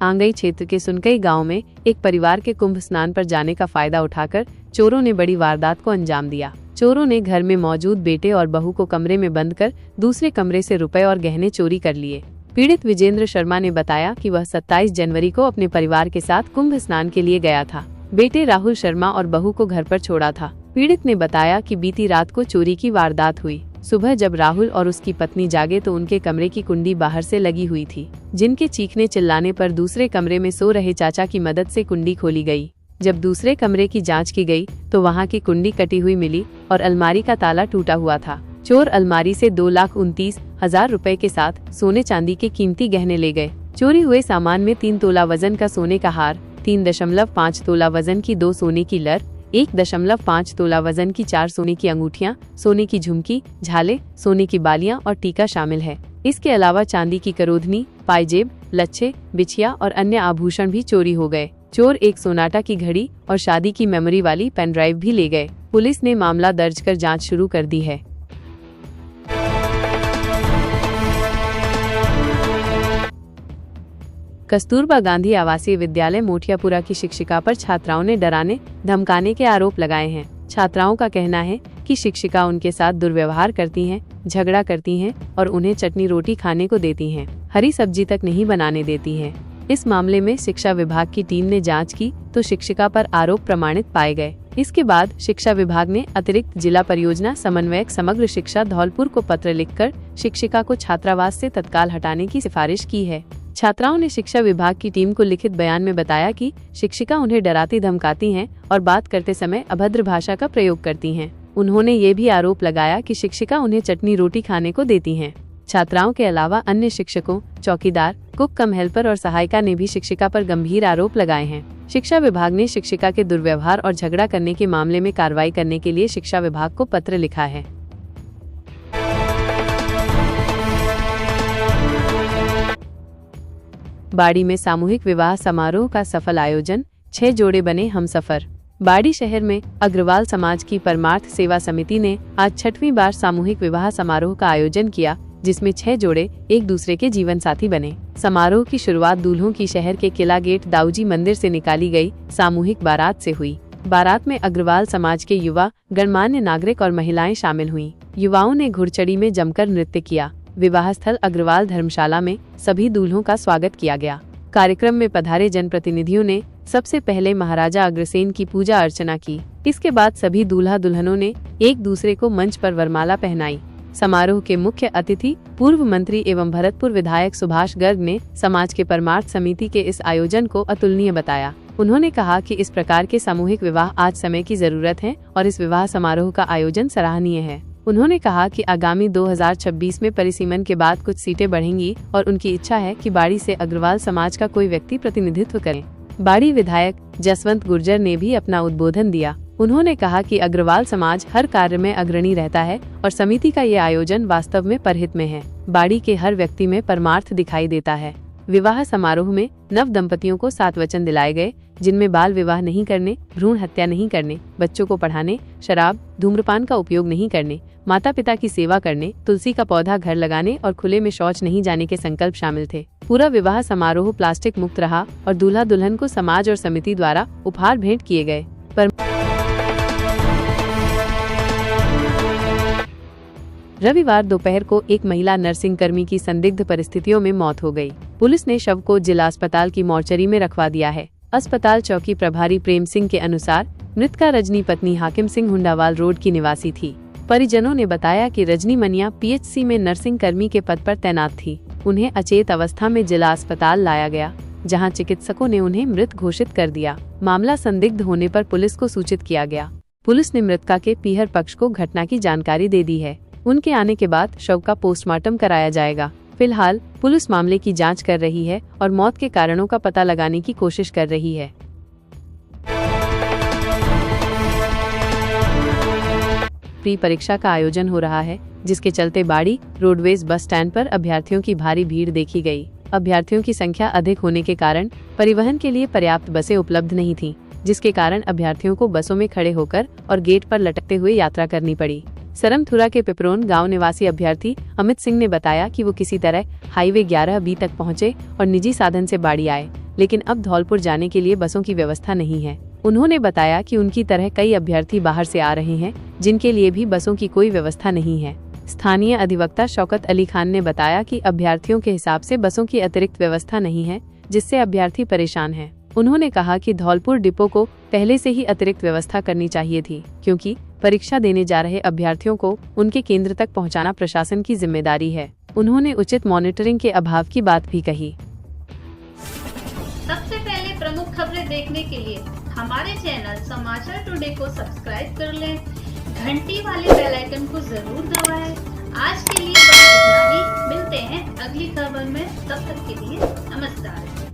आंगई क्षेत्र के सुनकई गांव में एक परिवार के कुंभ स्नान पर जाने का फायदा उठाकर चोरों ने बड़ी वारदात को अंजाम दिया। चोरों ने घर में मौजूद बेटे और बहू को कमरे में बंद कर दूसरे कमरे से रुपए और गहने चोरी कर लिए। पीड़ित विजेंद्र शर्मा ने बताया कि वह 27 जनवरी को अपने परिवार के साथ कुंभ स्नान के लिए गया था। बेटे राहुल शर्मा और बहू को घर पर छोड़ा था। पीड़ित ने बताया कि बीती रात को चोरी की वारदात हुई। सुबह जब राहुल और उसकी पत्नी जागे तो उनके कमरे की कुंडी बाहर से लगी हुई थी, जिनके चीखने चिल्लाने पर दूसरे कमरे में सो रहे चाचा की मदद से कुंडी खोली गई। जब दूसरे कमरे की जांच की गई तो वहां की कुंडी कटी हुई मिली और अलमारी का ताला टूटा हुआ था। चोर अलमारी से 2,29,000 रुपए के साथ सोने चांदी के कीमती गहने ले गए। चोरी हुए सामान में 3 तोला वजन का सोने का हार, 3.5 तोला वजन की 2 सोने की लर, 1.5 तोला वजन की 4 सोने की अंगूठियां, सोने की झुमकी, झाले, सोने की बालियां और टीका शामिल है। इसके अलावा चांदी की करोधनी, पायजेब, लच्छे, बिछिया और अन्य आभूषण भी चोरी हो गए। चोर एक सोनाटा की घड़ी और शादी की मेमोरी वाली पेन ड्राइव भी ले गए। पुलिस ने मामला दर्ज कर जांच शुरू कर दी है। कस्तूरबा गांधी आवासीय विद्यालय मोठियापुरा की शिक्षिका पर छात्राओं ने डराने धमकाने के आरोप लगाए हैं। छात्राओं का कहना है कि शिक्षिका उनके साथ दुर्व्यवहार करती हैं, झगड़ा करती हैं और उन्हें चटनी रोटी खाने को देती हैं, हरी सब्जी तक नहीं बनाने देती हैं। इस मामले में शिक्षा विभाग की टीम ने जांच की तो शिक्षिका पर आरोप प्रमाणित पाए गए। इसके बाद शिक्षा विभाग ने अतिरिक्त जिला परियोजना समन्वयक समग्र शिक्षा धौलपुर को पत्र लिखकर शिक्षिका को छात्रावास से तत्काल हटाने की सिफारिश की है। छात्राओं ने शिक्षा विभाग की टीम को लिखित बयान में बताया कि शिक्षिका उन्हें डराती धमकाती हैं और बात करते समय अभद्र भाषा का प्रयोग करती हैं। उन्होंने ये भी आरोप लगाया कि शिक्षिका उन्हें चटनी रोटी खाने को देती हैं। छात्राओं के अलावा अन्य शिक्षकों, चौकीदार, कुक कम हेल्पर और सहायिका ने भी शिक्षिका पर गंभीर आरोप लगाए हैं। शिक्षा विभाग ने शिक्षिका के दुर्व्यवहार और झगड़ा करने के मामले में कार्रवाई करने के लिए शिक्षा विभाग को पत्र लिखा है। बाड़ी में सामूहिक विवाह समारोह का सफल आयोजन, 6 जोड़े बने हमसफर। बाड़ी शहर में अग्रवाल समाज की परमार्थ सेवा समिति ने आज 6वीं बार सामूहिक विवाह समारोह का आयोजन किया, जिसमें 6 जोड़े एक दूसरे के जीवन साथी बने। समारोह की शुरुआत दूल्हों की शहर के किला गेट दाऊजी मंदिर से निकाली गई सामूहिक बारात से हुई। बारात में अग्रवाल समाज के युवा, गणमान्य नागरिक और महिलाएं शामिल हुईं। युवाओं ने घुड़चड़ी में जमकर नृत्य किया। विवाह स्थल अग्रवाल धर्मशाला में सभी दूल्हों का स्वागत किया गया। कार्यक्रम में पधारे जनप्रतिनिधियों ने सबसे पहले महाराजा अग्रसेन की पूजा अर्चना की। इसके बाद सभी दूल्हा दुल्हनों ने एक दूसरे को मंच पर वरमाला पहनाई। समारोह के मुख्य अतिथि पूर्व मंत्री एवं भरतपुर विधायक सुभाष गर्ग ने समाज के परमार्थ समिति के इस आयोजन को अतुलनीय बताया। उन्होंने कहा कि इस प्रकार के सामूहिक विवाह आज समय की जरूरत है और इस विवाह समारोह का आयोजन सराहनीय है। उन्होंने कहा कि आगामी 2026 में परिसीमन के बाद कुछ सीटें बढ़ेंगी और उनकी इच्छा है कि बाड़ी से अग्रवाल समाज का कोई व्यक्ति प्रतिनिधित्व करे। बाड़ी विधायक जसवंत गुर्जर ने भी अपना उद्बोधन दिया। उन्होंने कहा कि अग्रवाल समाज हर कार्य में अग्रणी रहता है और समिति का ये आयोजन वास्तव में परहित में है। बाड़ी के हर व्यक्ति में परमार्थ दिखाई देता है। विवाह समारोह में नव दंपतियों को 7 वचन दिलाए गए, जिनमें बाल विवाह नहीं करने, भ्रूण हत्या नहीं करने, बच्चों को पढ़ाने, शराब, धूम्रपान का उपयोग नहीं करने, माता पिता की सेवा करने, तुलसी का पौधा घर लगाने और खुले में शौच नहीं जाने के संकल्प शामिल थे। पूरा विवाह समारोह प्लास्टिक मुक्त रहा और दूल्हा दुल्हन को समाज और समिति द्वारा उपहार भेंट किए गए। रविवार दोपहर को एक महिला नर्सिंग कर्मी की संदिग्ध परिस्थितियों में मौत हो गई। पुलिस ने शव को जिला अस्पताल की मोर्चरी में रखवा दिया है। अस्पताल चौकी प्रभारी प्रेम सिंह के अनुसार मृतका रजनी पत्नी हाकिम सिंह हुंडावाल रोड की निवासी थी। परिजनों ने बताया कि रजनी मनिया पीएचसी में नर्सिंग कर्मी के पद पर तैनात थी। उन्हें अचेत अवस्था में जिला अस्पताल लाया गया, जहां चिकित्सकों ने उन्हें मृत घोषित कर दिया। मामला संदिग्ध होने पर पुलिस को सूचित किया गया। पुलिस ने मृतका के पीहर पक्ष को घटना की जानकारी दे दी है। उनके आने के बाद शव का पोस्टमार्टम कराया जाएगा। फिलहाल पुलिस मामले की जांच कर रही है और मौत के कारणों का पता लगाने की कोशिश कर रही है। प्री परीक्षा का आयोजन हो रहा है, जिसके चलते बाड़ी रोडवेज बस स्टैंड पर अभ्यर्थियों की भारी भीड़ देखी गई। अभ्यर्थियों की संख्या अधिक होने के कारण परिवहन के लिए पर्याप्त बसें उपलब्ध नहीं थीं, जिसके कारण अभ्यर्थियों को बसों में खड़े होकर और गेट पर लटकते हुए यात्रा करनी पड़ी। सरमथुरा के पिपरोन गांव निवासी अभ्यर्थी अमित सिंह ने बताया कि वो किसी तरह हाईवे 11B तक पहुंचे और निजी साधन से बाड़ी आए, लेकिन अब धौलपुर जाने के लिए बसों की व्यवस्था नहीं है। उन्होंने बताया कि उनकी तरह कई अभ्यर्थी बाहर से आ रहे हैं, जिनके लिए भी बसों की कोई व्यवस्था नहीं है। स्थानीय अधिवक्ता शौकत अली खान ने बताया कि अभ्यर्थियों के हिसाब से बसों की अतिरिक्त व्यवस्था नहीं है, जिससे अभ्यर्थी परेशान हैं। उन्होंने कहा कि धौलपुर डिपो को पहले से ही अतिरिक्त व्यवस्था करनी चाहिए थी, क्योंकि परीक्षा देने जा रहे अभ्यर्थियों को उनके केंद्र तक पहुंचाना प्रशासन की जिम्मेदारी है। उन्होंने उचित मॉनिटरिंग के अभाव की बात भी कही। सबसे पहले प्रमुख खबरें देखने के लिए हमारे चैनल समाचार टुडे को सब्सक्राइब कर लें, घंटी वाले बेल आइकन को जरूर दबाएं। आज के लिए बस इतना ही, मिलते हैं अगली खबर में, तब तक के लिए नमस्कार।